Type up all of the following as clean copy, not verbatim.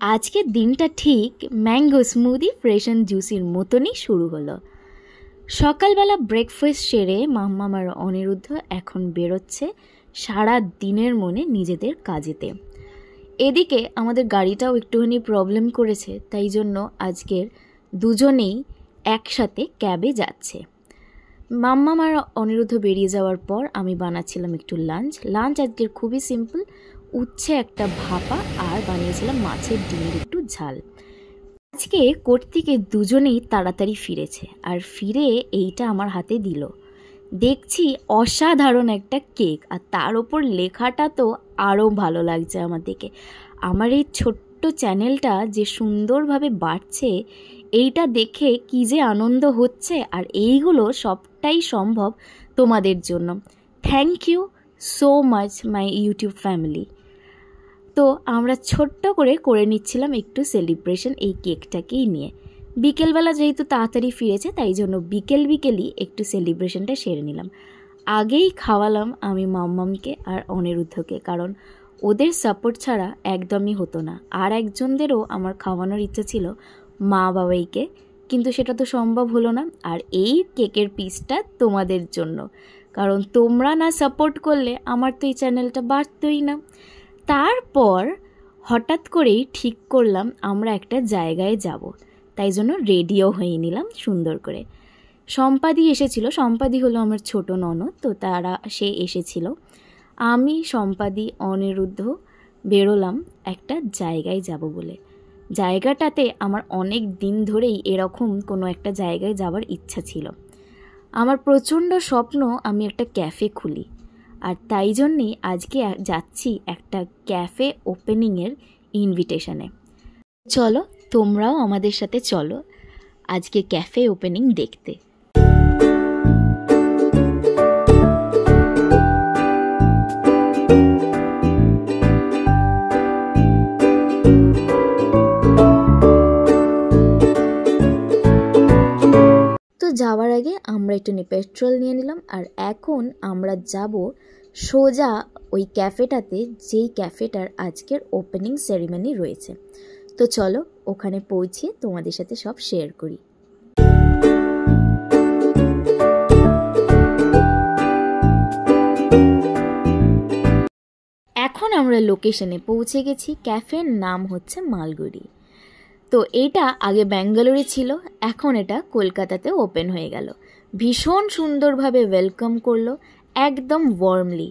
আজকের দিনটা ঠিক ম্যাঙ্গো স্মুদি ফ্রেশ অ্যান্ড জুসির মতনই শুরু হলো। সকালবেলা ব্রেকফাস্ট সেরে মাম্মাম আর অনিরুদ্ধ এখন বেরোচ্ছে সারা দিনের মনে নিজেদের কাজেতে। এদিকে আমাদের গাড়িটাও একটুখানি প্রবলেম করেছে, তাই জন্য আজকের দুজনেই একসাথে ক্যাবে যাচ্ছে। মাম্মাম আর অনিরুদ্ধ বেরিয়ে যাওয়ার পর আমি বানাচ্ছিলাম একটু লাঞ্চ আজকের খুবই সিম্পল, উচ্ছে একটা ভাপা আর বানিয়েছিলাম মাছের ডিমের একটু ঝাল। আজকে কোর্ট থেকে দুজনেই তাড়াতাড়ি ফিরেছে, আর ফিরে এইটা আমার হাতে দিল। দেখছি অসাধারণ একটা কেক, আর তার ওপর লেখাটা তো আরও ভালো লাগছে আমার দেখে। আমার এই ছোট্ট চ্যানেলটা যে সুন্দরভাবে বাড়ছে এইটা দেখে কি যে আনন্দ হচ্ছে, আর এইগুলো সবটাই সম্ভব তোমাদের জন্য। Thank you so much my YouTube family. তো আমরা ছোট্ট করে নিচ্ছিলাম একটু সেলিব্রেশন এই কেকটাকেই নিয়ে। বিকেলবেলা যেহেতু তাড়াতাড়ি ফিরেছে, তাই জন্য বিকেলই একটু সেলিব্রেশনটা সেরে নিলাম। আগেই খাওয়ালাম আমি মাম্মামকে আর অনিরুদ্ধকে, কারণ ওদের সাপোর্ট ছাড়া একদমই হতো না। আর একজনদেরও আমার খাওয়ানোর ইচ্ছা ছিল, মা বাবাইকে, কিন্তু সেটা তো সম্ভব হলো না। আর এই কেকের পিসটা তোমাদের জন্য, কারণ তোমরা না সাপোর্ট করলে আমার তো এই চ্যানেলটা বাড়তোই না। তারপর হঠাৎ করেই ঠিক করলাম আমরা একটা জায়গায় যাব, তাই জন্য রেডিও হয়ে নিলাম সুন্দর করে। সম্পাদি এসেছিল, সম্পাদি হলো আমার ছোট ননদ, তো সে এসেছিল। আমি সম্পাদি অনিরুদ্ধ বেরোলাম একটা জায়গায় যাব বলে। জায়গাটাতে আমার অনেক দিন ধরেই এরকম কোনো একটা জায়গায় যাওয়ার ইচ্ছা ছিল। আমার প্রচণ্ড স্বপ্ন আমি একটা ক্যাফে খুলি, আর তাই জন্যেই আজকে যাচ্ছি একটা ক্যাফে ওপেনিংয়ের ইনভিটেশনে। চলো তোমরাও আমাদের সাথে চলো আজকে ক্যাফে ওপেনিং দেখতে। তো যাওয়ার আগে আমরা একটু পেট্রোল নিয়ে নিলাম, আর এখন আমরা যাব সোজা ওই ক্যাফেটাতে, যেই ক্যাফেটার আজকের ওপেনিং সেরিমনি রয়েছে। তো চলো ওখানে পৌঁছে তোমাদের সাথে সব শেয়ার করি। এখন আমরা লোকেশনে পৌঁছে গেছি। ক্যাফের নাম হচ্ছে মালগুড়ি। তো এটা আগে ব্যাঙ্গালোরে ছিল, এখন এটা কলকাতাতে ওপেন হয়ে গেল। ভীষণ সুন্দরভাবে ওয়েলকাম করলো, একদম ওয়ার্মলি।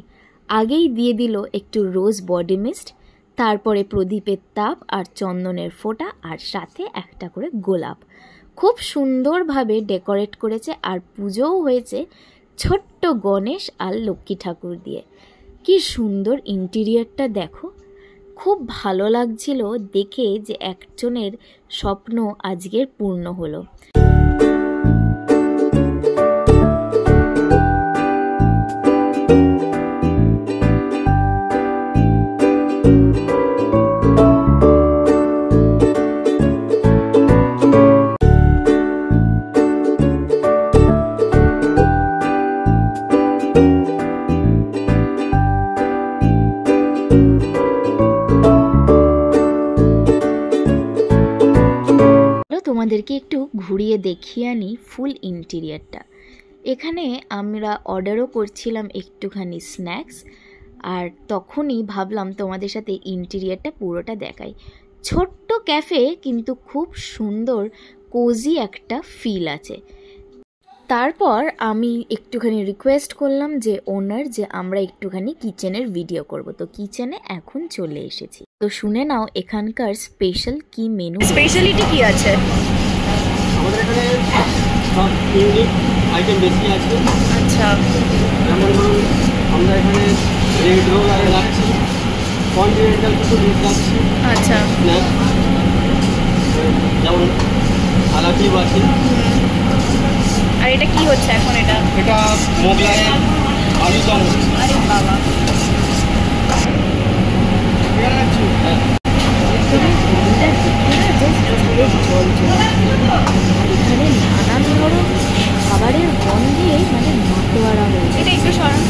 আগেই দিয়ে দিল একটু রোজ বডি মিস্ট, তারপরে প্রদীপের তাপ আর চন্দনের ফোঁটা, আর সাথে একটা করে গোলাপ। খুব সুন্দরভাবে ডেকোরেট করেছে, আর পুজোও হয়েছে ছোট্ট গণেশ আর লক্ষ্মী ঠাকুর দিয়ে। কি সুন্দর ইন্টেরিয়রটা দেখো, খুব ভালো লাগছিল দেখে যে একজনের স্বপ্ন আজকের পূর্ণ হলো। তোমাদেরকে একটু ঘুরিয়ে দেখিয়ে আনি ফুল ইন্টেরিয়রটা। এখানে আমরা অর্ডারও করছিলাম একটুখানি স্ন্যাক্স, আর তখনই ভাবলাম তোমাদের সাথে ইন্টেরিয়রটা পুরোটা দেখাই। ছোট্ট ক্যাফে, কিন্তু খুব সুন্দর কোজি একটা ফিল আছে। তারপর আমি একটুখানি রিকোয়েস্ট করলাম যে ওনার, যে আমরা একটুখানি কিচেনের ভিডিও করব। তো কিচেনে এখন চলে এসেছি। তো শুনে নাও এখানকার স্পেশাল কি মেনু, স্পেশালিটি কি আছে। আমাদের এখানে সব ইউনিক আইটেম বেশি আছে। আচ্ছা, যেমন ধরুন আমরা এখানে রেড রোল আগে রাখছি, কন্টিনেন্টাল কিছু ডিশ রাখছি। আচ্ছা, যেমন আলাপিও আছে। আর এটা কি হচ্ছে এখন? এটা মোগলাই আলু দম হচ্ছে। আরে বাবা, এখানে নানান ধরনের খাবারের গন্ধে মানে মাতোয়ারা হয়েছে। এটা একটু সরান।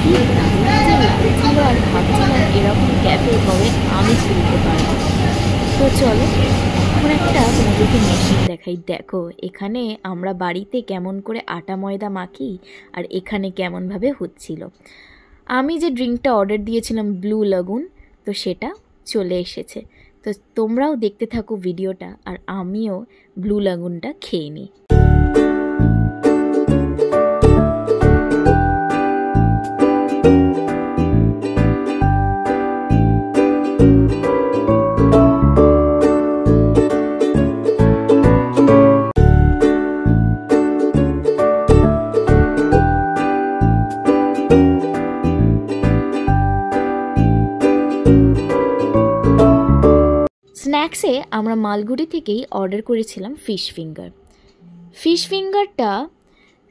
কি দারুণ লাগছিল, আর ভাবছিলাম এরকম ক্যাফে কবে আমি খুলতে পারবো। চলো এখন একটা তোমাদেরকে মেশিন দেখাই। দেখো এখানে আমরা বাড়িতে কেমন করে আটা ময়দা মাখি আর এখানে কেমনভাবে হচ্ছিল। আমি যে ড্রিঙ্কটা অর্ডার দিয়েছিলাম ব্লু লাগুন, তো সেটা চলে এসেছে। তো তোমরাও দেখতে থাকো ভিডিওটা আর আমিও ব্লু লাগুনটা খেয়ে নিই। স্ন্যাক্সে আমরা মালগুড়ি থেকেই অর্ডার করেছিলাম ফিশ ফিঙ্গার। ফিশ ফিঙ্গারটা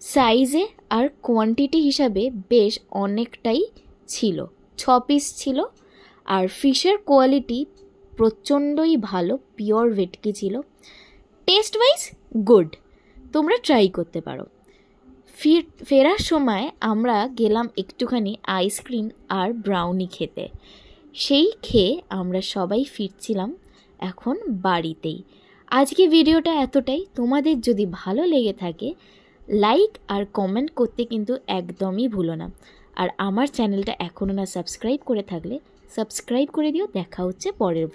সাইজে আর কোয়ান্টিটি হিসাবে বেশ অনেকটাই ছিল, 6 পিস ছিল। আর ফিশের কোয়ালিটি প্রচণ্ডই ভালো, পিওর ভেটকি ছিল। টেস্ট ওয়াইজ গুড, তোমরা ট্রাই করতে পারো। ফেরার সময় আমরা গেলাম একটুখানি আইসক্রিম আর ব্রাউনি খেতে। সেই খেয়ে আমরা সবাই ফিরছিলাম এখন বাড়িতেই। আজকে ভিডিওটা এতটাই। তোমাদের যদি ভালো লেগে থাকে লাইক আর কমেন্ট করতে কিন্তু একদমই ভুলো না। আর আমার চ্যানেলটা এখনও না সাবস্ক্রাইব করে থাকলে সাবস্ক্রাইব করে দিও। দেখা হচ্ছে পরের ব্লগে।